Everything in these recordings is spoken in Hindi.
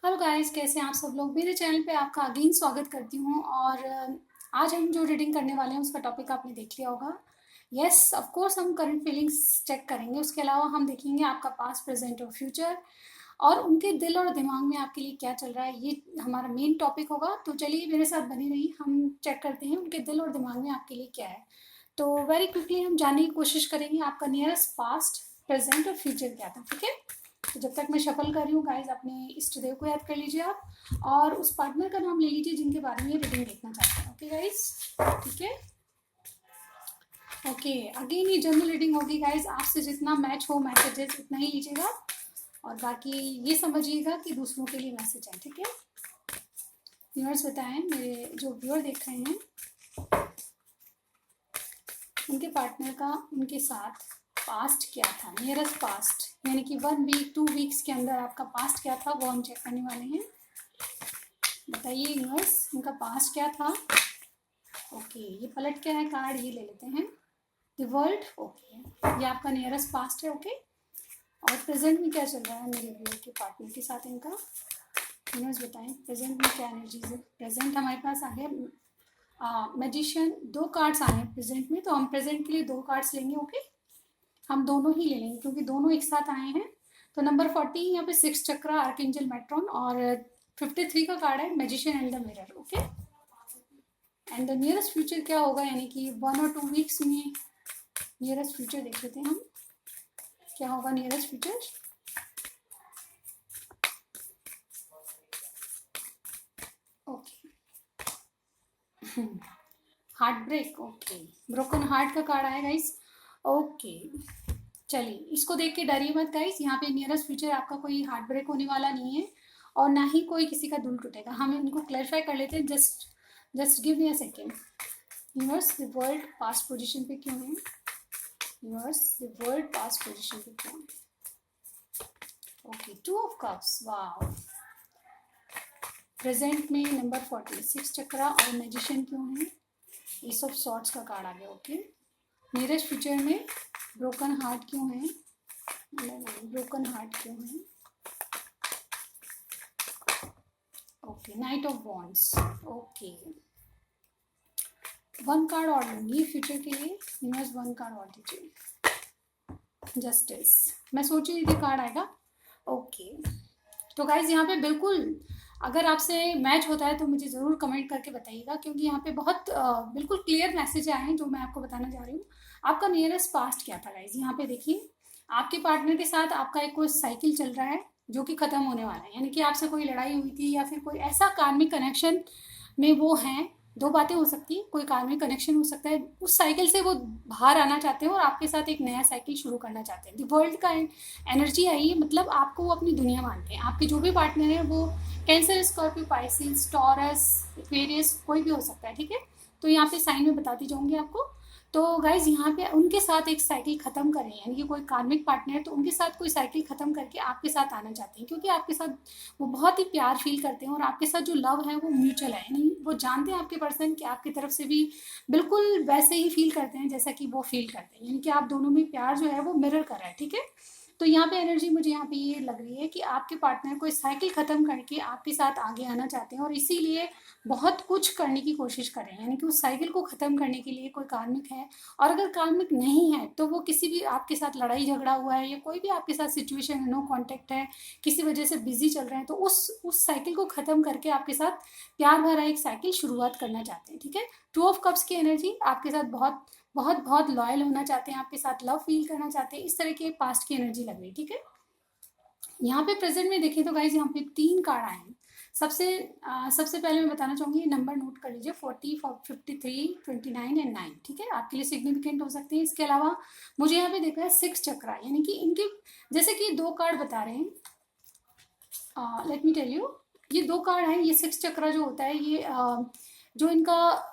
हेलो गाइस, कैसे हैं आप सब लोग। मेरे चैनल पे आपका अगेन स्वागत करती हूँ। और आज हम जो रीडिंग करने वाले हैं उसका टॉपिक आपने देख लिया होगा। यस, ऑफ कोर्स हम करंट फीलिंग्स चेक करेंगे। उसके अलावा हम देखेंगे आपका पास्ट, प्रेजेंट और फ्यूचर, और उनके दिल और दिमाग में आपके लिए क्या चल रहा है। ये हमारा मेन टॉपिक होगा। तो चलिए मेरे साथ बने रहिए, हम चेक करते हैं उनके दिल और दिमाग में आपके लिए क्या है। तो वेरी क्विकली हम जानने की कोशिश करेंगे आपका नियरेस्ट पास्ट, प्रेजेंट और फ्यूचर क्या था। ठीक है, तो जब तक मैं शफल कर रही हूँ गाइज, अपने इष्ट देव को याद कर लीजिए आप, और उस पार्टनर का नाम ले लीजिए जिनके बारे में रीडिंग देखना चाहते हैं। ओके गाइज, ठीक है। ओके, अगेन ये जनरल रीडिंग होगी गाइज। आपसे जितना मैच हो मैसेजेस उतना ही लीजिएगा, और बाकी ये समझिएगा कि दूसरों के लिए मैसेज है। ठीक है, व्यूअर्स बताएं, मेरे जो व्यूअर देख रहे हैं उनके पार्टनर का उनके साथ पास्ट क्या था, नियरेस्ट पास्ट, यानी कि 1 वीक 2 वीक्स के अंदर आपका पास्ट क्या था, वो हम चेक करने वाले हैं। बताइए यूनिवर्स, उनका पास्ट क्या था। ओके, ये पलट क्या है कार्ड, ये ले लेते हैं। The world. ओके, ये आपका नियरेस्ट पास्ट है। ओके, और प्रेजेंट में क्या चल रहा है मेरे व्यूअर के पार्टनर के साथ इनका। यूनिवर्स बताएं प्रेजेंट में क्या एनर्जीज है। प्रेजेंट हमारे पास आ गया मैजिशियन, 2 कार्ड्स आए हैं प्रेजेंट में, तो हम प्रेजेंट के लिए 2 कार्ड्स लेंगे। ओके, हम दोनों ही ले लेंगे क्योंकि दोनों एक साथ आए हैं। तो नंबर 40 यहाँ पे 6 चक्रा, आर्कएंजल मेट्रॉन, और 53 का कार्ड है magician and the mirror. Okay, and the nearest future क्या होगा, यानी कि 1 और 2 वीक्स में नियरेस्ट फ्यूचर देख लेते हैं हम, क्या होगा nearest future. Okay, heartbreak. Okay, broken heart का कार्ड आया गाइस। ओके, चलिए इसको देख के डरिए मत गाइस, यहाँ पे नियरेस्ट फ्यूचर आपका कोई हार्ट ब्रेक होने वाला नहीं है, और ना ही कोई किसी का दिल टूटेगा। हम इनको क्लैरिफाई कर लेते हैं। Just give me a second. Universe, the world past position पे क्यों है। Universe, the world past position पे क्यों है। Okay, 2 of cups, wow. Present में नंबर 46 चक्रा और मैजिशियन क्यों है। एस ऑफ सॉर्ड्स का कार्ड आ गया। ओके, नियरेस्ट फ्यूचर में ब्रोकन हार्ट क्यों है। ब्रोकन हार्ट क्यों है। Okay, night of wands. Okay, 1 card और लूंगी फ्यूचर के लिए। यूनिवर्स 1 कार्ड और दीजिए। जस्टिस, मैं सोच रही थी कार्ड आएगा। ओके, तो गाइज यहाँ पे बिल्कुल अगर आपसे मैच होता है तो मुझे ज़रूर कमेंट करके बताइएगा, क्योंकि यहाँ पे बहुत बिल्कुल क्लियर मैसेज आए हैं जो मैं आपको बताना चाह रही हूँ। आपका नियरेस्ट पास्ट क्या था गाइज, यहाँ पे देखिए। आपके पार्टनर के साथ आपका एक कोई साइकिल चल रहा है जो कि ख़त्म होने वाला है, यानी कि आपसे कोई लड़ाई हुई थी या फिर कोई ऐसा कार्मिक कनेक्शन में वो हैं। 2 बातें हो सकती हैं, कोई कार्मिक कनेक्शन हो सकता है, उस साइकिल से वो बाहर आना चाहते हैं और आपके साथ एक नया साइकिल शुरू करना चाहते हैं। द वर्ल्ड का एनर्जी आई है, मतलब आपको वो अपनी दुनिया मानते हैं। आपके जो भी पार्टनर है वो cancer, Scorpio, Pisces, taurus, Aquarius कोई भी हो सकता है। ठीक है, तो यहाँ पे साइन में बताती जाऊंगी आपको। तो गाइज यहाँ पे उनके साथ एक साइकिल खत्म करें, यानी कि कोई कार्मिक पार्टनर है तो उनके साथ कोई साइकिल खत्म करके आपके साथ आना चाहते हैं, क्योंकि आपके साथ वो बहुत ही प्यार फील करते हैं, और आपके साथ जो लव है वो म्यूचुअल है, यानी वो जानते हैं आपके पर्सन कि आपकी तरफ से भी बिल्कुल वैसे ही फील करते हैं जैसा कि वो फील करते हैं, यानी कि आप दोनों में प्यार जो है वो मिरर कर रहा है। ठीक है, तो यहाँ पे एनर्जी मुझे यहाँ पे ये लग रही है कि आपके पार्टनर को साइकिल खत्म करके आपके साथ आगे आना चाहते हैं, और इसीलिए बहुत कुछ करने की कोशिश कर रहे हैं, यानी कि उस साइकिल को खत्म करने के लिए कोई कार्मिक है। और अगर कार्मिक नहीं है तो वो किसी भी आपके साथ लड़ाई झगड़ा हुआ है या कोई भी आपके साथ सिचुएशन है, नो कांटेक्ट है, किसी वजह से बिजी चल रहे हैं, तो उस साइकिल को खत्म करके आपके साथ प्यार भरा एक साइकिल शुरुआत करना चाहते हैं। ठीक है, 2 ऑफ कप्स की एनर्जी आपके साथ बहुत बहुत बहुत लॉयल होना चाहते हैं, आपके साथ लव फील करना चाहते हैं, इस तरह के पास्ट की एनर्जी लग रही है। ठीक है, यहाँ पे प्रेजेंट में देखें तो गाइज यहाँ पे 3 कार्ड आए हैं। सबसे पहले मैं बताना चाहूंगी, नंबर नोट कर लीजिए, 40, 53, 29 एंड 9। ठीक है, आपके लिए सिग्निफिकेंट हो सकते हैं। इसके अलावा मुझे यहाँ पे देखा है 6 चक्रा, यानी कि इनके जैसे कि 2 कार्ड बता रहे हैं। लेट मी टेल यू, ये 2 कार्ड हैं। ये 6 चक्रा जो होता है, ये जो इनका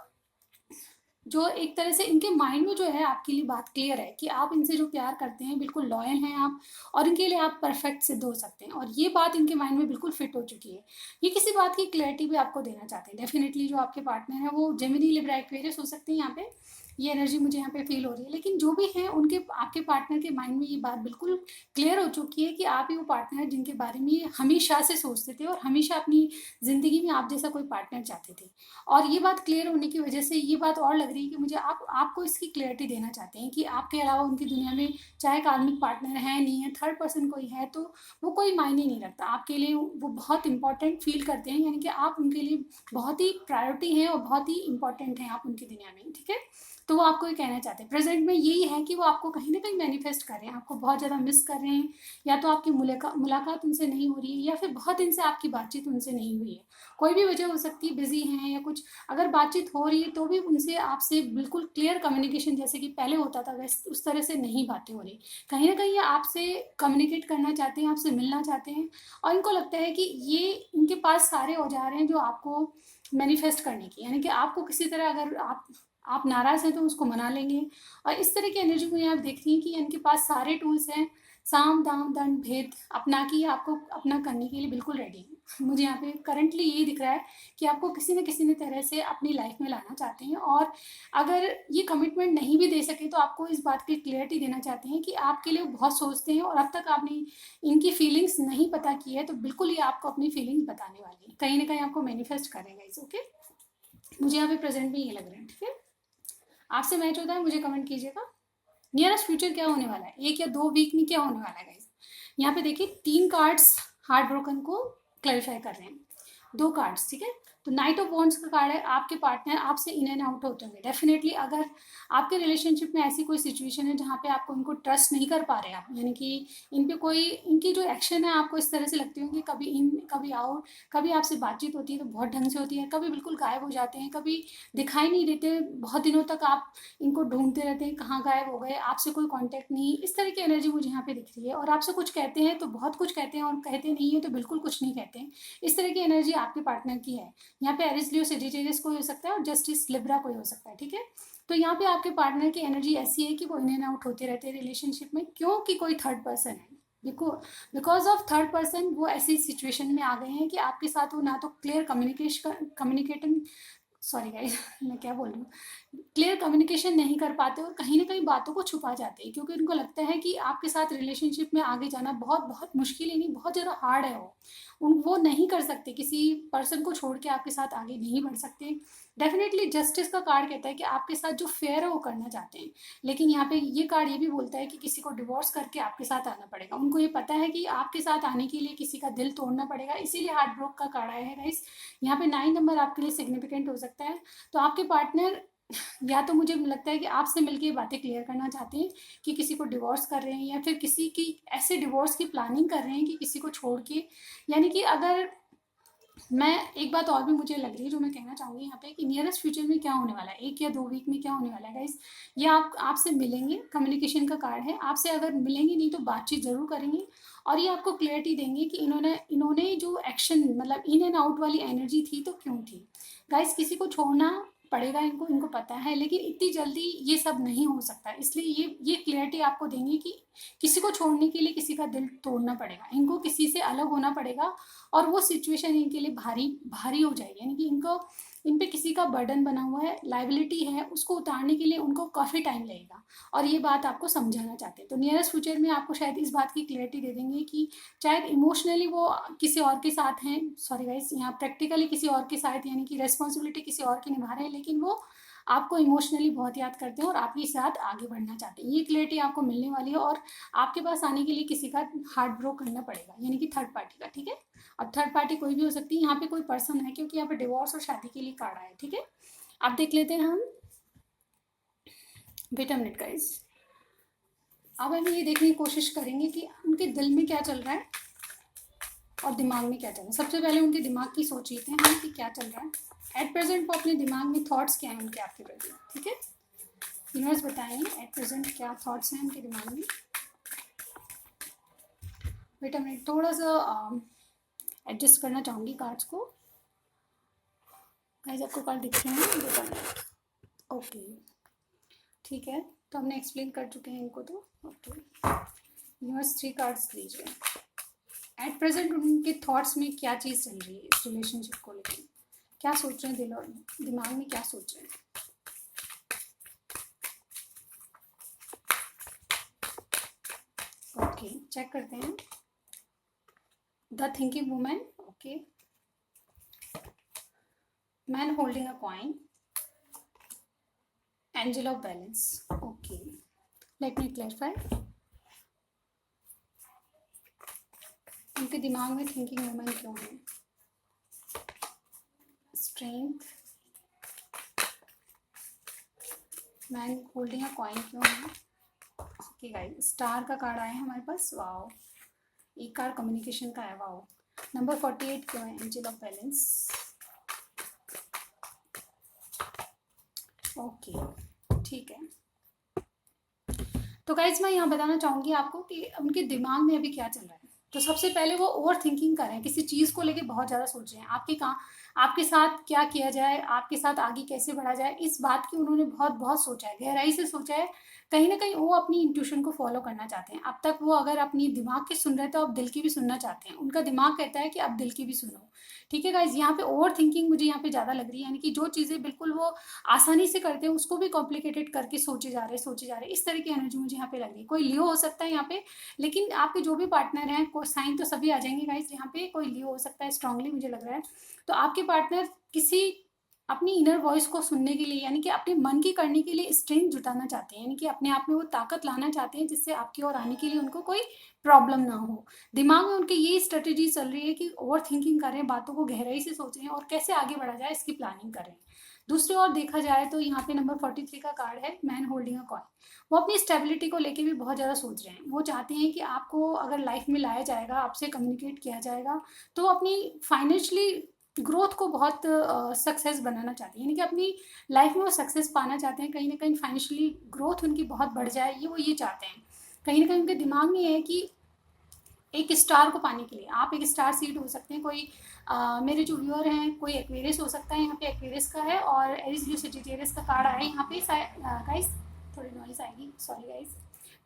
जो एक तरह से इनके माइंड में जो है आपके लिए बात क्लियर है कि आप इनसे जो प्यार करते हैं बिल्कुल लॉयल हैं आप, और इनके लिए आप परफेक्ट सिद्ध हो सकते हैं, और ये बात इनके माइंड में बिल्कुल फिट हो चुकी है। ये किसी बात की क्लैरिटी भी आपको देना चाहते हैं। डेफिनेटली जो आपके पार्टनर है वो जेमिनी, लिब्रा, एक्वेरियस हो सकते हैं यहाँ पे। ये एनर्जी मुझे यहाँ पे फील हो रही है। लेकिन जो भी है उनके आपके पार्टनर के माइंड में ये बात बिल्कुल क्लियर हो चुकी है कि आप ही वो पार्टनर है जिनके बारे में ये हमेशा से सोचते थे और हमेशा अपनी ज़िंदगी में आप जैसा कोई पार्टनर चाहते थे। और ये बात क्लियर होने की वजह से ये बात और लग रही है कि मुझे आप आपको इसकी क्लैरिटी देना चाहते हैं कि आपके अलावा उनकी दुनिया में चाहे कार्मिक पार्टनर है नहीं है, थर्ड पर्सन कोई है, तो वो कोई मायने नहीं रखता आपके लिए। वो बहुत इंपॉर्टेंट फील करते हैं, यानी कि आप उनके लिए बहुत ही प्रायोरिटी है और बहुत ही इंपॉर्टेंट है आप उनकी दुनिया में, ठीक है। तो वो आपको ये कहना चाहते हैं प्रेजेंट में यही है कि वो आपको कहीं ना कहीं मैनिफेस्ट कर रहे हैं, आपको बहुत ज़्यादा मिस कर रहे हैं, या तो आपकी मुलाकात उनसे नहीं हो रही है, या फिर बहुत दिन से आपकी बातचीत उनसे नहीं हुई है। कोई भी वजह हो सकती है, बिजी हैं या कुछ। अगर बातचीत हो रही है तो भी उनसे आपसे बिल्कुल क्लियर कम्युनिकेशन जैसे कि पहले होता था वैसे उस तरह से नहीं बातें हो रही। कहीं ना कहीं ये आपसे कम्युनिकेट करना चाहते हैं, आपसे मिलना चाहते हैं, और इनको लगता है कि ये इनके पास सारे औजार हैं जो आपको मैनिफेस्ट करने की, यानी कि आपको किसी तरह अगर आप नाराज़ हैं तो उसको मना लेंगे। और इस तरह की एनर्जी को यहाँ आप देख रही हैं कि इनके पास सारे टूल्स हैं, साम दाम दंड भेद अपना के आपको अपना करने के लिए बिल्कुल रेडी है। मुझे यहाँ पे करंटली यही दिख रहा है कि आपको किसी न किसी तरह से अपनी लाइफ में लाना चाहते हैं, और अगर ये कमिटमेंट नहीं भी दे सके तो आपको इस बात की क्लियरिटी देना चाहते हैं कि आपके लिए बहुत सोचते हैं, और अब तक आपने इनकी फीलिंग्स नहीं पता की है, तो बिल्कुल ये आपको अपनी फीलिंग्स बताने वाली है, कहीं ना कहीं आपको मैनिफेस्ट करेगा इस, ओके। मुझे यहाँ पे प्रेजेंट में ये लग रहा है, ठीक है। आपसे मैच होता है मुझे कमेंट कीजिएगा। नियरेस्ट फ्यूचर क्या होने वाला है, 1 या 2 वीक में क्या होने वाला है गाइस। यहाँ पे देखिए 3 कार्ड्स हार्ट ब्रोकन को क्लैरिफाई कर रहे हैं, 2 कार्ड्स, ठीक है। तो नाइट ऑफ वॉन्ड्स का कार्ड है, आपके पार्टनर आपसे इन एंड आउट होते होंगे डेफिनेटली। अगर आपके रिलेशनशिप में ऐसी कोई सिचुएशन है जहाँ पे आपको इनको ट्रस्ट नहीं कर पा रहे आप, यानी कि इन पे कोई इनकी जो एक्शन है आपको इस तरह से लगती होंगी, कभी इन कभी आउट, कभी आपसे बातचीत होती है तो बहुत ढंग से होती है, कभी बिल्कुल गायब हो जाते हैं, कभी दिखाई नहीं देते, बहुत दिनों तक आप इनको ढूंढते रहते हैं, कहाँ गायब हो गए, आपसे कोई कांटेक्ट नहीं। इस तरह की एनर्जी मुझे यहाँ पे दिख रही है। और आपसे कुछ कहते हैं तो बहुत कुछ कहते हैं, और कहते नहीं है तो बिल्कुल कुछ नहीं कहते हैं। इस तरह की एनर्जी आपके पार्टनर की है। यहाँ पे एरिस लियो सेजिटेरियस कोई हो सकता है और जस्टिस लिब्रा कोई हो सकता है, ठीक है। तो यहाँ पे आपके पार्टनर की एनर्जी ऐसी है कि वो इन एंड आउट होते रहते हैं रिलेशनशिप में, क्योंकि कोई थर्ड पर्सन है। बिकॉज ऑफ थर्ड पर्सन वो ऐसी सिचुएशन में आ गए हैं कि आपके साथ वो ना तो क्लियर कम्युनिकेशन सॉरी गाइस मैं क्या बोल रही हूँ, क्लियर कम्युनिकेशन नहीं कर पाते, और कहीं ना कहीं बातों को छुपा जाते हैं, क्योंकि उनको लगता है कि आपके साथ रिलेशनशिप में आगे जाना बहुत बहुत मुश्किल है, नहीं बहुत ज़्यादा हार्ड है। वो नहीं कर सकते, किसी पर्सन को छोड़ के आपके साथ आगे नहीं बढ़ सकते। डेफिनेटली जस्टिस का कार्ड कहता है कि आपके साथ जो फेयर है वो करना चाहते हैं, लेकिन यहाँ पे ये कार्ड ये भी बोलता है कि किसी को डिवोर्स करके आपके साथ आना पड़ेगा। उनको ये पता है कि आपके साथ आने के लिए किसी का दिल तोड़ना पड़ेगा, इसीलिए हार्ट ब्रोक का कार्ड आया है गाइस। यहाँ पे 9 नंबर आपके लिए सिग्निफिकेंट हो सकता है। तो आपके पार्टनर या तो मुझे लगता है कि आपसे मिलके बातें क्लियर करना चाहते हैं कि किसी को डिवोर्स कर रहे हैं, या फिर किसी की ऐसे डिवोर्स की प्लानिंग कर रहे हैं कि किसी को छोड़ के, यानी कि अगर मैं एक बात और भी मुझे लग रही है जो मैं कहना चाहूँगी यहाँ पे कि नियरेस्ट फ्यूचर में क्या होने वाला है, 1 या 2 वीक में क्या होने वाला है गाइस। ये आपसे मिलेंगे, कम्युनिकेशन का कार्ड है, आपसे अगर मिलेंगे नहीं तो बातचीत जरूर करेंगे, और ये आपको क्लियरिटी देंगे कि इन्होंने जो एक्शन मतलब इन एंड आउट वाली एनर्जी थी तो क्यों थी। गाइस किसी को छोड़ना पड़ेगा, इनको पता है, लेकिन इतनी जल्दी ये सब नहीं हो सकता, इसलिए ये क्लियरिटी आपको देंगे कि किसी को छोड़ने के लिए किसी का दिल तोड़ना पड़ेगा, इनको किसी से अलग होना पड़ेगा, और वो सिचुएशन इनके लिए भारी भारी हो जाएगी, यानी कि इन पे किसी का बर्डन बना हुआ है, लाइबिलिटी है, उसको उतारने के लिए उनको काफ़ी टाइम लगेगा, और ये बात आपको समझाना चाहते हैं। तो नियरेस्ट फ्यूचर में आपको शायद इस बात की क्लियरिटी दे देंगे कि शायद इमोशनली वो किसी और के साथ हैं, सॉरी गाइस यहाँ प्रैक्टिकली किसी और के साथ, यानी कि रेस्पॉन्सिबिलिटी किसी और की निभा रहे हैं, लेकिन वो आपको इमोशनली बहुत याद करते हैं और आपके साथ आगे बढ़ना चाहते हैं। ये क्लियरिटी आपको मिलने वाली है, और आपके पास आने के लिए किसी का हार्ट ब्रोक करना पड़ेगा, यानी कि थर्ड पार्टी का, ठीक है। अब थर्ड पार्टी कोई भी हो सकती है, यहाँ पे कोई पर्सन है, क्योंकि यहाँ पे डिवोर्स और शादी के लिए कार्ड आया है, ठीक है। अब देख लेते हैं हम, वेट अ मिनट गाइस। अब हम ये देखने की कोशिश करेंगे कि उनके दिल में क्या चल रहा है और दिमाग में क्या चल रहा है। सबसे पहले उनके दिमाग की सोच लेते हैं हम कि क्या चल रहा है एट प्रेजेंट, वो अपने दिमाग में थॉट्स क्या हैं उनके आपके प्रति, ठीक है। यूनिवर्स बताएंगे एट प्रेजेंट क्या थॉट्स हैं उनके दिमाग में। वेट अ मिनट, थोड़ा सा एडजस्ट करना चाहूँगी कार्ड्स को। गाइस आपको कार्ड दिख रहे हैं, वेट अ मिनट, ओके ठीक है। तो हमने एक्सप्लेन कर चुके हैं इनको, तो ओके यूनिवर्स 3 कार्ड्स दीजिए। एट प्रेजेंट उनके थॉट्स में क्या चीज़ चल रही है इस रिलेशनशिप को लेकर, क्या सोच रहे हैं दिल और दिमाग में क्या सोच रहे हैं। ओके, चेक करते हैं। The thinking women, okay, man holding a coin, angel of balance, okay. Let me clarify, उनके दिमाग में थिंकिंग वुमेन क्यों है? Strength, man holding a coin क्यों है? ओके गाइस, स्टार का कार्ड आया है हमारे पास, वाओ। एक कार्ड कम्युनिकेशन का है, वाओ। नंबर 48 क्यों है? एंजल ऑफ बैलेंस, ओके, ठीक है। तो गाइज मैं यहाँ बताना चाहूँगी आपको कि उनके दिमाग में अभी क्या चल रहा है। तो सबसे पहले वो ओवर थिंकिंग कर रहे हैं, किसी चीज़ को लेके बहुत ज़्यादा सोच रहे हैं। आपके साथ क्या किया जाए, आपके साथ आगे कैसे बढ़ा जाए, इस बात की उन्होंने बहुत बहुत सोचा है, गहराई से सोचा है। कहीं ना कहीं वो अपनी इंट्यूशन को फॉलो करना चाहते हैं। अब तक वो अगर अपनी दिमाग की सुन रहे तो अब दिल की भी सुनना चाहते हैं। उनका दिमाग कहता है कि अब दिल की भी सुनो। ठीक है गाइज, यहाँ पे ओवर थिंकिंग मुझे यहाँ पे ज़्यादा लग रही है, यानी कि जो चीज़ें बिल्कुल वो आसानी से करते हैं उसको भी कॉम्प्लिकेटेड करके सोचे जा रहे, इस तरह की एनर्जी मुझे यहाँ पे लग रही है। कोई लियो हो सकता है यहाँ पे, लेकिन आपके जो भी पार्टनर हैं, कोई साइन तो सभी आ जाएंगे गाइज। यहाँ पे कोई लियो हो सकता है, स्ट्रांगली मुझे लग रहा है। तो आपके पार्टनर किसी अपनी इनर वॉइस को सुनने के लिए, यानी कि अपने मन की करने के लिए स्ट्रेंथ जुटाना चाहते हैं, यानी कि अपने आप में वो ताकत लाना चाहते हैं जिससे आपकी ओर आने के लिए उनको कोई प्रॉब्लम ना हो। दिमाग में उनके ये स्ट्रेटेजी चल रही है कि ओवर थिंकिंग कर रहे हैं, बातों को गहराई से सोच रहे हैं और कैसे आगे बढ़ा जाए इसकी प्लानिंग कर रहे हैं। दूसरी ओर देखा जाए तो यहाँ पे नंबर 43 का कार्ड है, मैन होल्डिंग अ कॉइन। वो अपनी स्टेबिलिटी को लेके भी बहुत ज़्यादा सोच रहे हैं। वो चाहते हैं कि आपको अगर लाइफ में लाया जाएगा, आपसे कम्युनिकेट किया जाएगा, तो अपनी फाइनेंशियली ग्रोथ को बहुत सक्सेस बनाना चाहते हैं, यानी कि अपनी लाइफ में वो सक्सेस पाना चाहते हैं। कहीं ना कहीं फाइनेंशियली ग्रोथ उनकी बहुत बढ़ जाए, वो ये चाहते हैं। कहीं ना कहीं उनके दिमाग में है कि एक स्टार को पाने के लिए आप एक स्टार सीड हो सकते हैं। कोई मेरे जो व्यूअर हैं, कोई एक्वेरियस हो सकता है, यहाँ पे एक्वेरियस का है और एरिस ब्लू सेजिटेरियस का कार्ड आया है यहाँ पे। गाइस थोड़ी नॉइस आएगी, सॉरी गाइस।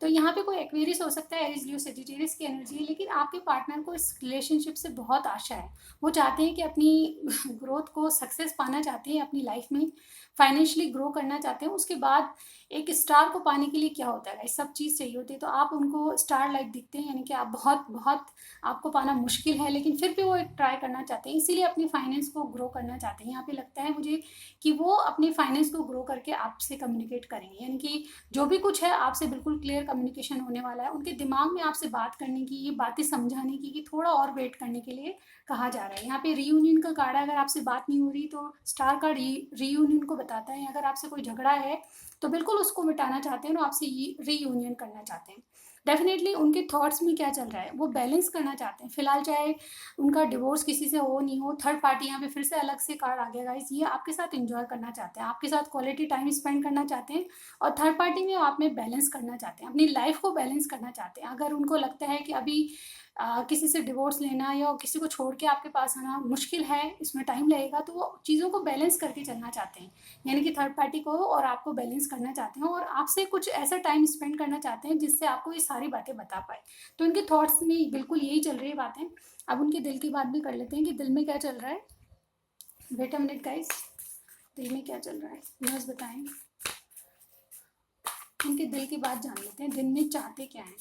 तो यहाँ पे कोई एक्वेरियस हो सकता है, एरिस ब्लू सेजिटेरियस की एनर्जी है, लेकिन आपके पार्टनर को इस रिलेशनशिप से बहुत आशा है। वो चाहते हैं कि अपनी ग्रोथ को सक्सेस पाना चाहते हैं, अपनी लाइफ में फाइनेंशियली ग्रो करना चाहते हैं। उसके बाद एक स्टार को पाने के लिए क्या होता है, सब चीज़ चाहिए होती है। तो आप उनको स्टार लाइक दिखते हैं, यानी कि आप बहुत बहुत आपको पाना मुश्किल है, लेकिन फिर भी वो एक ट्राई करना चाहते हैं, इसीलिए अपनी फाइनेंस को ग्रो करना चाहते हैं। यहाँ पे लगता है मुझे कि वो अपनी फाइनेंस को ग्रो करके आपसे कम्युनिकेट करेंगे, यानी कि जो भी कुछ है आपसे बिल्कुल क्लियर कम्युनिकेशन होने वाला है। उनके दिमाग में आपसे बात करने की, ये बातें समझाने की कि थोड़ा और वेट करने के लिए कहा जा रहा है। यहाँ पे रीयूनियन का कार्ड है, अगर आपसे बात नहीं हो रही तो स्टार कार्ड रीयूनियन को बताता है। अगर आपसे कोई झगड़ा है तो बिल्कुल उसको मिटाना चाहते हैं और आपसे रीयूनियन करना चाहते हैं। डेफिनेटली उनके थॉट्स में क्या चल रहा है, वो बैलेंस करना चाहते हैं। फिलहाल चाहे उनका डिवोर्स किसी से हो नहीं हो, थर्ड पार्टी यहाँ पे फिर से अलग से कार्ड आ गया गाइस, ये आपके साथ एंजॉय करना चाहते हैं, आपके साथ क्वालिटी टाइम स्पेंड करना चाहते हैं और थर्ड पार्टी में आप में बैलेंस करना चाहते हैं, अपनी लाइफ को बैलेंस करना चाहते हैं। अगर उनको लगता है कि अभी किसी से डिवोर्स लेना या किसी को छोड़ के आपके पास आना मुश्किल है, इसमें टाइम लगेगा, तो वो चीज़ों को बैलेंस करके चलना चाहते हैं, यानी कि थर्ड पार्टी को और आपको बैलेंस करना चाहते हैं और आपसे कुछ ऐसा टाइम स्पेंड करना चाहते हैं जिससे आपको ये सारी बातें बता पाए। तो इनके थॉट्स में बिल्कुल यही चल रही है बातें। अब उनके दिल की बात भी कर लेते हैं कि दिल में क्या चल रहा है। वेट अ मिनट गाइस, दिल में क्या चल रहा है न्यूज़ बताएं। उनके दिल की बात जान लेते हैं, दिल में चाहते क्या हैं,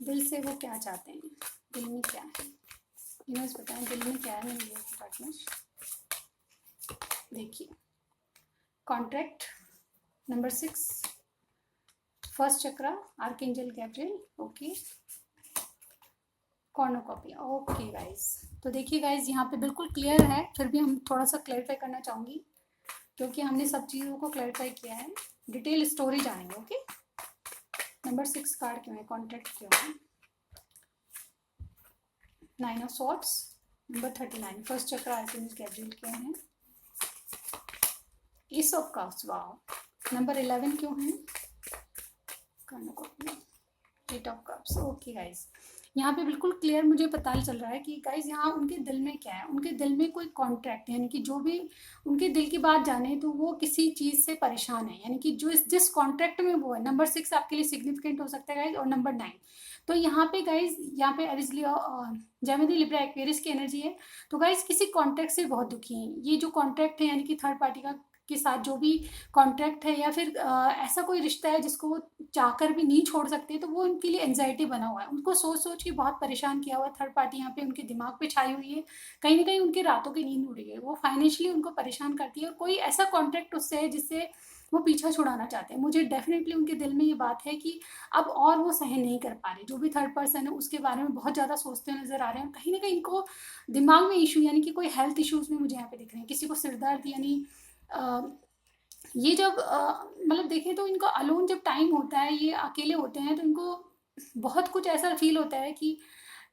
दिल से वो क्या चाहते हैं, दिल में क्या है न्यूज़ बताएं, दिल में क्या है मेरे पार्टनर। देखिए, contract number 6, first chakra, archangel Gabriel, okay, cornucopia, okay guys. तो देखिए गाइस, यहाँ पे बिल्कुल क्लियर है, फिर भी हम थोड़ा सा क्लैरिफाई करना चाहूँगी क्योंकि हमने सब चीज़ों को क्लैरिफाई किया है। डिटेल स्टोरी जानेंगे, ओके। नंबर 6 कार्ड क्यों है, कॉन्ट्रैक्ट क्यों है, 9 ऑफ सॉर्ड्स, नंबर 39 फर्स्ट चक्र, आर्कएंजल गैब्रियल क्यों है, S of cups, wow, number 11 क्यों है, cornucopia, 8 of cups, okay guys. यहाँ पे बिल्कुल क्लियर मुझे पता चल रहा है कि गाइज यहाँ उनके दिल में क्या है। उनके दिल में कोई कॉन्ट्रैक्ट, यानी कि जो भी उनके दिल की बात जाने तो वो किसी चीज़ से परेशान है, यानी कि जो जिस कॉन्ट्रैक्ट में वो है। नंबर 6 आपके लिए सिग्निफिकेंट हो सकता है गाइज, और नंबर 9। तो यहाँ पे गाइज, यहाँ पे Aries Leo, Gemini, Libra, Aquarius की एनर्जी है। तो गाइज किसी कॉन्ट्रैक्ट से बहुत दुखी हैं। ये जो कॉन्ट्रैक्ट है यानी कि थर्ड पार्टी का के साथ जो भी कॉन्ट्रैक्ट है या फिर ऐसा कोई रिश्ता है जिसको वो चाहकर भी नहीं छोड़ सकते, तो वो उनके लिए एंग्जाइटी बना हुआ है। उनको सोच-सोच के बहुत परेशान किया हुआ है, थर्ड पार्टी यहाँ पे उनके दिमाग पे छाई हुई है। कहीं न कहीं उनकी रातों की नींद उड़ रही है। वो फाइनेंशियली उनको परेशान करती है और कोई ऐसा कॉन्ट्रैक्ट उससे है जिससे वो पीछा छुड़ाना चाहते हैं। मुझे डेफ़िनेटली उनके दिल में ये बात है कि अब और वो सहन नहीं कर पा रहे। जो भी थर्ड पर्सन है उसके बारे में बहुत ज़्यादा सोचते नज़र आ रहे हैं। कहीं न कहीं इनको दिमाग में इश्यू यानी कि कोई हेल्थ इश्यूज़ भी मुझे यहाँ पे दिख रहे हैं। किसी को सिर दर्द यानी अ, ये जब मतलब देखें तो इनका अलोन जब टाइम होता है, ये अकेले होते हैं तो इनको बहुत कुछ ऐसा फ़ील होता है कि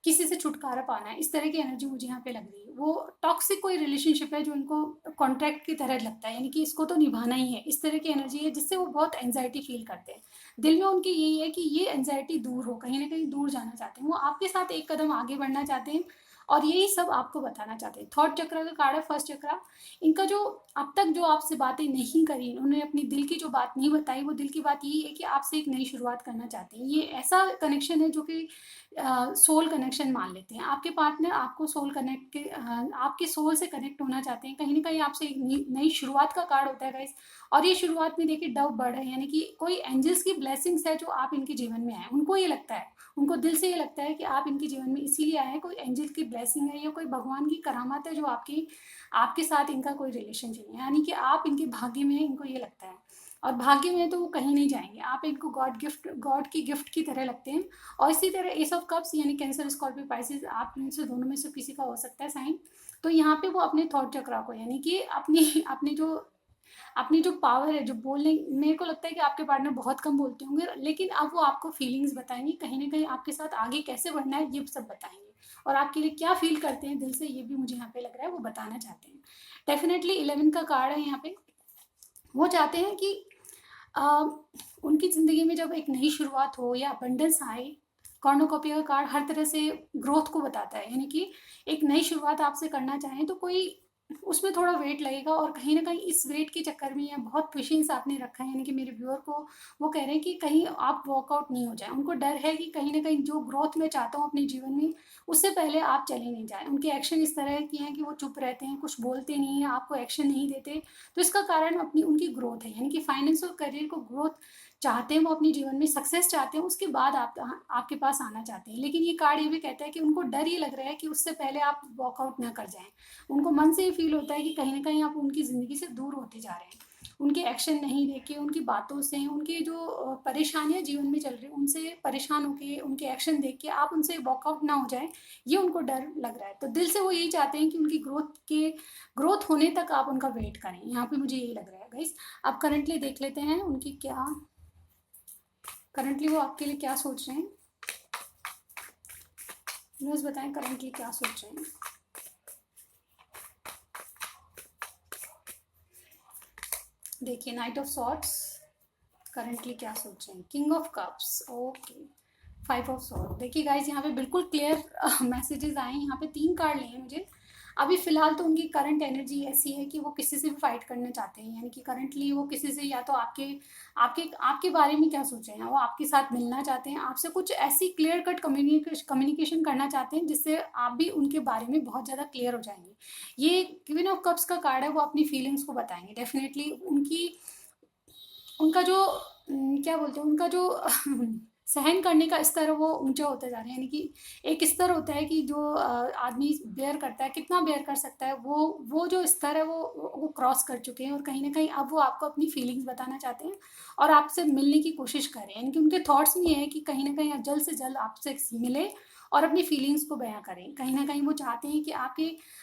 किसी से छुटकारा पाना है। इस तरह की एनर्जी मुझे यहाँ पे लग रही है। वो टॉक्सिक कोई रिलेशनशिप है जो इनको कॉन्ट्रैक्ट की तरह लगता है, यानी कि इसको तो निभाना ही है। इस तरह की एनर्जी है जिससे वो बहुत एंग्ज़ायटी फ़ील करते हैं। दिल में उनकी यही है कि ये एंग्ज़ायटी दूर हो, कहीं न कहीं दूर जाना चाहते हैं। वो आपके साथ एक कदम आगे बढ़ना चाहते हैं और यही सब आपको बताना चाहते हैं। थॉट चक्र का कार्ड है फर्स्ट चक्रा। इनका जो अब तक जो आपसे बातें नहीं करी, उन्होंने अपनी दिल की जो बात नहीं बताई, वो दिल की बात यही है कि आपसे एक नई शुरुआत करना चाहते हैं। ये ऐसा कनेक्शन है जो कि सोल कनेक्शन मान लेते हैं। आपके पार्टनर आपको सोल कनेक्ट के आपके सोल से कनेक्ट होना चाहते हैं। कहीं न कहीं आपसे एक नई शुरुआत का कार्ड होता है गाइस। और ये शुरुआत में देखिए डव बर्ड है, यानी कि कोई एंजल्स की ब्लेसिंग्स है जो आप इनके जीवन में आए। उनको ये लगता है, उनको दिल से ये लगता है कि आप इनके जीवन में इसीलिए आए हैं, कोई एंजल की ब्लेसिंग है या कोई भगवान की करामात है जो आपके साथ इनका कोई रिलेशनशिप है। यानी कि आप इनके भाग्य में हैं, इनको ये लगता है। और भाग्य में तो वो कहीं नहीं जाएँगे। आप इनको गॉड की गिफ्ट की तरह लगते हैं। और इसी तरह एस ऑफ कप्स यानी कैंसर, स्कॉर्पियो, पाइसेस, आप में से दोनों में से किसी का हो सकता है साइन। तो यहाँ पे वो अपने थॉट चक्रा को यानी कि अपनी जो पावर है, जो बोलने, मेरे को लगता है कि आपके पार्टनर बहुत कम बोलते होंगे, लेकिन अब वो आपको फीलिंग्स बताएँगे, कहीं न कहीं आपके साथ आगे कैसे बढ़ना है ये सब बताएँगे। और आपके लिए क्या फ़ील करते हैं दिल से, ये भी मुझे यहाँ पे लग रहा है वो बताना चाहते हैं। डेफ़िनेटली 11 का कार्ड है यहाँ पे। वो चाहते हैं कि अ, उनकी ज़िंदगी में जब एक नई शुरुआत हो या अबंडेंस आए, कॉर्नुकोपिया का कार्ड हर तरह से ग्रोथ को बताता है, यानी कि एक नई शुरुआत आपसे करना चाहें तो कोई उसमें थोड़ा वेट लगेगा और कहीं न कहीं इस वेट के चक्कर में या बहुत पेशेंस आपने रखा है, यानी कि मेरे व्यूअर को वो कह रहे हैं कि कहीं आप वॉकआउट नहीं हो जाएँ। उनको डर है कि कहीं न कहीं जो ग्रोथ मैं चाहता हूँ अपने जीवन में, उससे पहले आप चले नहीं जाएँ। उनके एक्शन इस तरह के हैं कि वो चुप रहते हैं, कुछ बोलते नहीं हैं, आपको एक्शन नहीं देते। तो इसका कारण अपनी उनकी ग्रोथ है, यानी कि फाइनेंस और करियर को ग्रोथ चाहते हैं, वो अपने जीवन में सक्सेस चाहते हैं, उसके बाद आपके पास आना चाहते हैं। लेकिन ये कार्ड ये भी कहता है कि उनको डर ये लग रहा है कि उससे पहले आप वॉकआउट ना कर जाएँ। उनको मन से ये फ़ील होता है कि कहीं न कहीं आप उनकी ज़िंदगी से दूर होते जा रहे हैं। उनके एक्शन नहीं देख के, उनकी बातों से, उनकी जो परेशानियाँ जीवन में चल रही हैं, उनसे परेशान होके, उनके एक्शन देख के आप उनसे वॉकआउट ना हो जाएँ, ये उनको डर लग रहा है। तो दिल से वो यही चाहते हैं कि उनकी ग्रोथ होने तक आप उनका वेट करें। यहाँ पे मुझे यही लग रहा है गाइज़। अब करंटली देख लेते हैं उनकी क्या करंटली वो आपके लिए क्या सोच रहे हैं। न्यूज़ बताएँ करंटली क्या सोच रहे हैं। देखिए नाइट ऑफ सॉर्ड्स करंटली क्या सोच रहे हैं। King of cups, okay, 5 of sword. देखिए गाइज यहाँ पे बिल्कुल क्लियर मैसेजेस आए हैं। यहाँ पे 3 कार्ड लिए हैं मुझे। अभी फ़िलहाल तो उनकी करंट एनर्जी ऐसी है कि वो किसी से भी फाइट करना चाहते हैं, यानी कि करंटली वो किसी से या तो आपके आपके आपके बारे में क्या सोच रहे हैं, वो आपके साथ मिलना चाहते हैं, आपसे कुछ ऐसी क्लियर कट कम्युनिकेशन करना चाहते हैं जिससे आप भी उनके बारे में बहुत ज़्यादा क्लियर हो जाएंगे। ये क्वीन ऑफ कप्स का कार्ड है, वो अपनी फीलिंग्स को बताएंगे। डेफिनेटली उनका जो क्या बोलते हैं, उनका जो सहन करने का स्तर है वो ऊंचा होता जा रहा है, यानी कि एक स्तर होता है कि जो आदमी बेयर करता है, कितना बेयर कर सकता है, वो जो स्तर है वो क्रॉस कर चुके हैं और कहीं ना कहीं अब वो आपको अपनी फीलिंग्स बताना चाहते हैं और आपसे मिलने की कोशिश कर रहे हैं। यानी कि उनके थॉट्स में ये है कि कहीं ना कहीं जल्द से जल्द आपसे मिले और अपनी फीलिंग्स को बयां करें। कहीं ना कहीं वो चाहते हैं कि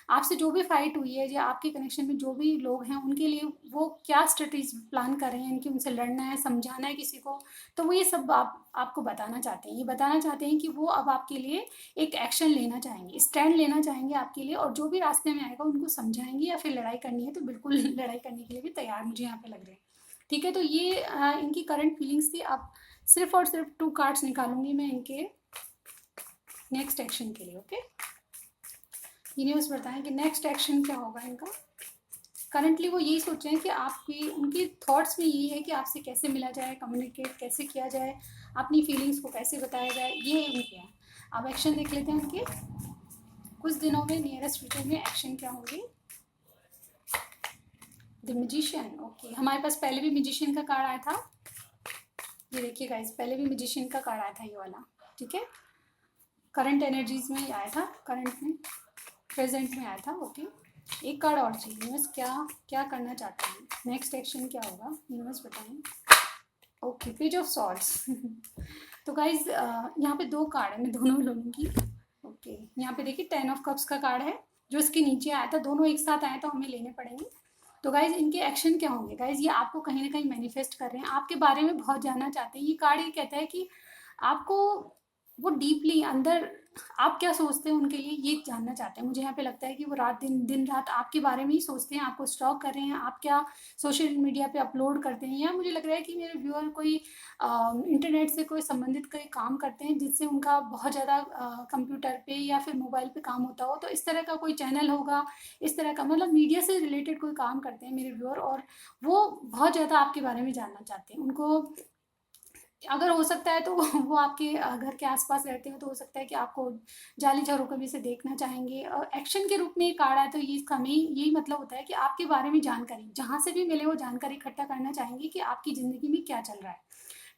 आपसे जो भी फाइट हुई है या आपके कनेक्शन में जो भी लोग हैं उनके लिए वो क्या स्ट्रेटेजी प्लान कर रहे हैं, कि उनसे लड़ना है, समझाना है किसी को, तो वो ये सब आपको बताना चाहते हैं। ये बताना चाहते हैं कि वो अब आपके लिए एक एक्शन लेना चाहेंगे, स्टैंड लेना चाहेंगे आपके लिए, और जो भी रास्ते में आएगा उनको समझाएंगे, या फिर लड़ाई करनी है तो बिल्कुल लड़ाई करने के लिए भी तैयार मुझे यहाँ पे लग रहे हैं। ठीक है, तो ये इनकी करंट फीलिंग्स थी। अब सिर्फ और सिर्फ 2 कार्ड्स निकालूंगी मैं इनके नेक्स्ट एक्शन के लिए। ओके, यूनिवर्स बताएं कि नेक्स्ट एक्शन क्या होगा इनका। करंटली वो यही सोच रहे हैं कि आपकी उनकी थॉट्स में यही है कि आपसे कैसे मिला जाए, कम्युनिकेट कैसे किया जाए, अपनी फीलिंग्स को कैसे बताया जाए, ये उनके हैं। अब एक्शन देख लेते हैं उनके कुछ दिनों में, नियरेस्ट फ्यूचर में एक्शन क्या होंगे। The magician, okay. हमारे पास पहले भी मैजिशियन का कार्ड आया था, ये देखिए गाइस, पहले भी मैजिशियन का कार्ड आया था ये वाला, ठीक है। करंट एनर्जीज में ही आया था, करंट में, प्रेजेंट में आया था, ओके। एक कार्ड और चाहिए। यूनिवर्स क्या क्या करना चाहते हैं, नेक्स्ट एक्शन क्या होगा, यूनिवर्स बताएं। Okay, page of swords. तो गाइज यहाँ पे दो कार्ड है, मैं दोनों लूँगी। ओके, यहाँ पे देखिए 10 ऑफ कप्स का कार्ड है जो इसके नीचे आया था, दोनों एक साथ आए तो हमें लेने पड़ेंगे। तो गाइज इनके एक्शन क्या होंगे, गाइज ये आपको कहीं ना कहीं मैनिफेस्ट कर रहे हैं, आपके बारे में बहुत जानना चाहते हैं। ये कार्ड ये कहता है कि आपको वो डीपली अंदर आप क्या सोचते हैं उनके लिए ये जानना चाहते हैं। मुझे यहाँ पे लगता है कि वो रात दिन दिन रात आपके बारे में ही सोचते हैं, आपको स्टॉक कर रहे हैं, आप क्या सोशल मीडिया पे अपलोड करते हैं, या मुझे लग रहा है कि मेरे व्यूअर कोई इंटरनेट से कोई संबंधित कोई काम करते हैं जिससे उनका बहुत ज़्यादा कंप्यूटर पे या फिर मोबाइल पे काम होता हो, तो इस तरह का कोई चैनल होगा, इस तरह का मतलब मीडिया से रिलेटेड कोई काम करते हैं मेरे व्यूअर, और वो बहुत ज़्यादा आपके बारे में जानना चाहते हैं। उनको अगर हो सकता है तो वो आपके घर के आसपास रहते हो तो हो सकता है कि आपको जाली झरोखे से देखना चाहेंगे। और एक्शन के रूप में ये कार्ड आया तो ये इसका में यही मतलब होता है कि आपके बारे में जानकारी जहाँ से भी मिले वो जानकारी इकट्ठा करना चाहेंगे कि आपकी ज़िंदगी में क्या चल रहा है।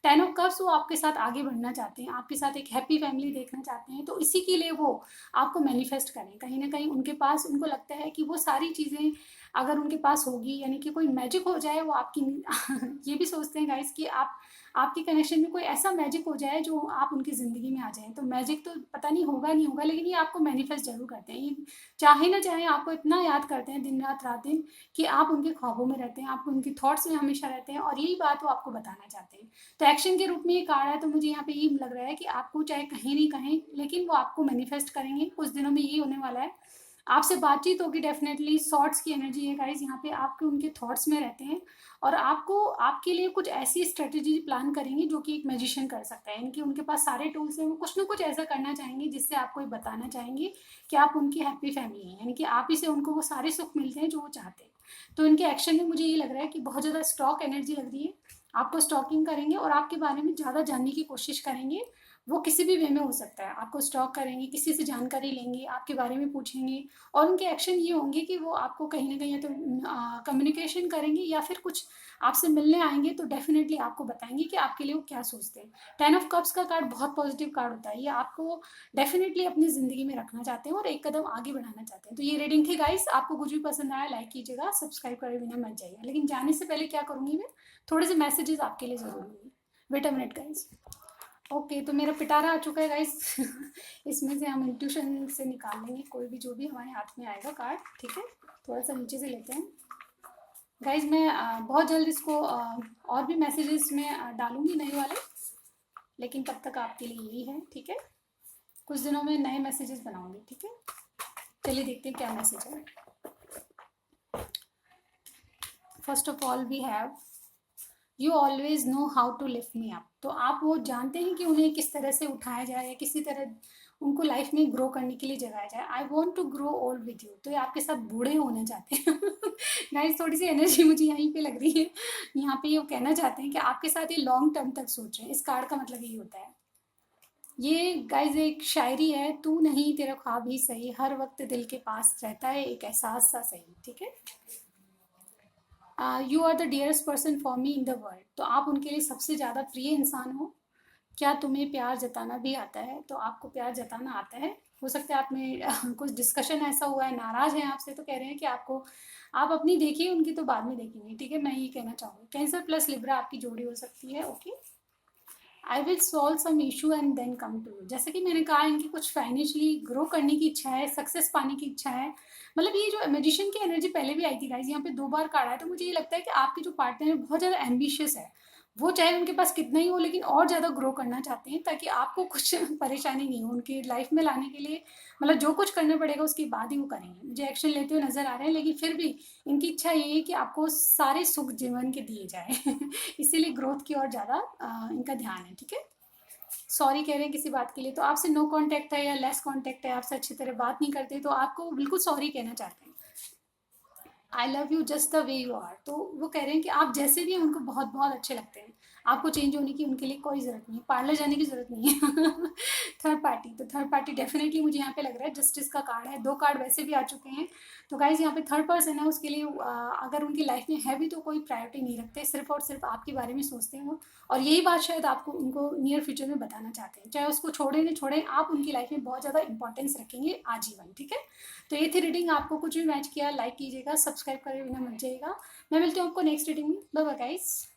10 ऑफ कप्स, वो आपके साथ आगे बढ़ना चाहते हैं, आपके साथ एक हैप्पी फैमिली देखना चाहते हैं, तो इसी के लिए वो आपको मैनिफेस्ट करें। कहीं ना कहीं उनके पास, उनको लगता है कि वो सारी चीज़ें अगर उनके पास होगी, यानी कि कोई मैजिक हो जाए वो आपकी ये भी सोचते हैं गाइस कि आप आपके कनेक्शन में कोई ऐसा मैजिक हो जाए जो आप उनकी ज़िंदगी में आ जाए। तो मैजिक तो पता नहीं होगा नहीं होगा, लेकिन ये आपको मैनिफेस्ट जरूर करते हैं। ये चाहे ना चाहे आपको इतना याद करते हैं दिन रात रात दिन कि आप उनके ख्वाबों में रहते हैं, आप उनकी थॉट्स में हमेशा रहते हैं, और यही बात वो आपको बताना चाहते हैं। तो एक्शन के रूप में ये कार्ड है, तो मुझे यहाँ पे ये लग रहा है कि आपको चाहे कहीं नहीं कहें, लेकिन वो आपको मैनिफेस्ट करेंगे। कुछ दिनों में यही होने वाला है, आपसे बातचीत होगी डेफिनेटली। सॉर्ट्स की एनर्जी है गाइज यहाँ पे, आपके उनके थॉट्स में रहते हैं, और आपको आपके लिए कुछ ऐसी स्ट्रेटेजी प्लान करेंगे जो कि एक मैजिशियन कर सकता है। यानी कि उनके पास सारे टूल्स हैं, वो कुछ ना कुछ ऐसा करना चाहेंगे जिससे आपको ये बताना चाहेंगे कि आप उनकी हैप्पी फैमिली हैं, यानी कि आप ही से उनको वो सारे सुख मिलते हैं जो वो चाहते हैं। तो इनके एक्शन में मुझे ये लग रहा है कि बहुत ज़्यादा स्टॉक एनर्जी लग रही है, आपको स्टॉकिंग करेंगे और आपके बारे में ज़्यादा जानने की कोशिश करेंगे। वो किसी भी वे में हो सकता है, आपको स्टॉक करेंगे, किसी से जानकारी लेंगे, आपके बारे में पूछेंगे, और उनके एक्शन ये होंगे कि वो आपको कहीं ना कहीं या तो कम्युनिकेशन करेंगे या फिर कुछ आपसे मिलने आएंगे, तो डेफिनेटली आपको बताएंगे कि आपके लिए वो क्या सोचते हैं। 10 ऑफ कप्स का कार्ड बहुत पॉजिटिव कार्ड होता है, ये आपको डेफिनेटली अपनी ज़िंदगी में रखना चाहते हैं और एक कदम आगे बढ़ाना चाहते हैं। तो ये रीडिंग थी गाइस, आपको कुछ भी पसंद आया लाइक कीजिएगा, सब्सक्राइब करे बिना मत जाइए। लेकिन जाने से पहले क्या करूँगी मैं, थोड़े से मैसेजेस आपके लिए ज़रूर लूँगी। Wait a minute guys. Okay, तो मेरा पिटारा आ चुका है गाइस। इसमें से हम इंट्यूशन से निकाल लेंगे कोई भी, जो भी हमारे हाथ में आएगा कार्ड, ठीक है। थोड़ा सा नीचे से लेते हैं गाइज। मैं बहुत जल्द इसको और भी मैसेजेस में डालूंगी नए वाले, लेकिन तब तक आपके लिए यही है, ठीक है। कुछ दिनों में नए मैसेजेस बनाऊंगी, ठीक है। चलिए देखते हैं क्या मैसेज है। First of all we have, you always know how to lift me up. तो आप वो जानते हैं कि उन्हें किस तरह से उठाया जाए या किसी तरह उनको लाइफ में ग्रो करने के लिए जगाया जाए। I want to grow old with you, तो ये आपके साथ बूढ़े होना चाहते हैं। गाइस थोड़ी सी एनर्जी मुझे यहीं पे लग रही है, यहाँ पे ये कहना चाहते हैं कि आपके साथ ये लॉन्ग टर्म तक सोच रहे हैं। इस कार्ड का मतलब यही होता है। ये गाइज एक शायरी है, तू नहीं तेरा ख्वाब ही सही, हर वक्त दिल के पास रहता है एक एहसास सा सही, ठीक है। You are the dearest person for me in the world, तो आप उनके लिए सबसे ज़्यादा प्रिय इंसान हो। क्या तुम्हें प्यार जताना भी आता है, तो आपको प्यार जताना आता है। हो सकता है आप में कुछ डिस्कशन ऐसा हुआ है, नाराज़ हैं आपसे, तो कह रहे हैं कि आपको, आप अपनी देखिए, उनकी तो बाद में देखेंगे, ठीक है। मैं ये कहना चाहूँगी कैंसर प्लस लिब्रा आपकी जोड़ी हो सकती है, okay. I will solve some issue and then come to you. जैसे कि मैंने कहा, इनकी कुछ फाइनेंशियली ग्रो करने की इच्छा है, सक्सेस पाने की इच्छा है। मतलब ये जो मैजिशियन की एनर्जी पहले भी आई थी गाइज, यहाँ पे 2 बार कार्ड आया, तो मुझे ये लगता है कि आपके जो पार्टनर है बहुत ज़्यादा एम्बिशियस है। वो चाहे उनके पास कितना ही हो, लेकिन और ज़्यादा ग्रो करना चाहते हैं, ताकि आपको कुछ परेशानी नहीं हो उनकी लाइफ में लाने के लिए। मतलब जो कुछ करना पड़ेगा उसके बाद ही वो करेंगे, मुझे एक्शन लेते हुए नजर आ रहे हैं। लेकिन फिर भी इनकी इच्छा ये है कि आपको सारे सुख जीवन के दिए जाए। इसीलिए ग्रोथ की ओर ज़्यादा इनका ध्यान है, ठीक है। सॉरी कह रहे हैं किसी बात के लिए, तो आपसे नो कांटेक्ट है या लेस कांटेक्ट है, आपसे अच्छी तरह बात नहीं करते, तो आपको बिल्कुल सॉरी कहना चाहते हैं। I love you just the way you are, तो वो कह रहे हैं कि आप जैसे भी हैं उनको बहुत बहुत अच्छे लगते हैं। आपको चेंज होने की उनके लिए कोई ज़रूरत नहीं है, पार्लर जाने की ज़रूरत नहीं है। थर्ड पार्टी, तो थर्ड पार्टी डेफिनेटली मुझे यहाँ पे लग रहा है जस्टिस का कार्ड है, 2 कार्ड वैसे भी आ चुके हैं। तो गाइज़ यहाँ पे थर्ड पर्सन है, उसके लिए अगर उनकी लाइफ में है भी तो कोई प्रायोरिटी नहीं रखते, सिर्फ और सिर्फ आपके बारे में सोचते हैं वो। और यही बात शायद आपको उनको नियर फ्यूचर में बताना चाहते हैं, चाहे उसको छोड़े ना छोड़े, आप उनकी लाइफ में बहुत ज़्यादा इंपॉर्टेंस रखेंगे आजीवन, ठीक है। तो ये थी रीडिंग, आपको कुछ भी मैच किया लाइक कीजिएगा, सब्सक्राइब करे बिना मत जाइएगा। मैं मिलती हूँ आपको नेक्स्ट रीडिंग में, बाय बाय गाइस।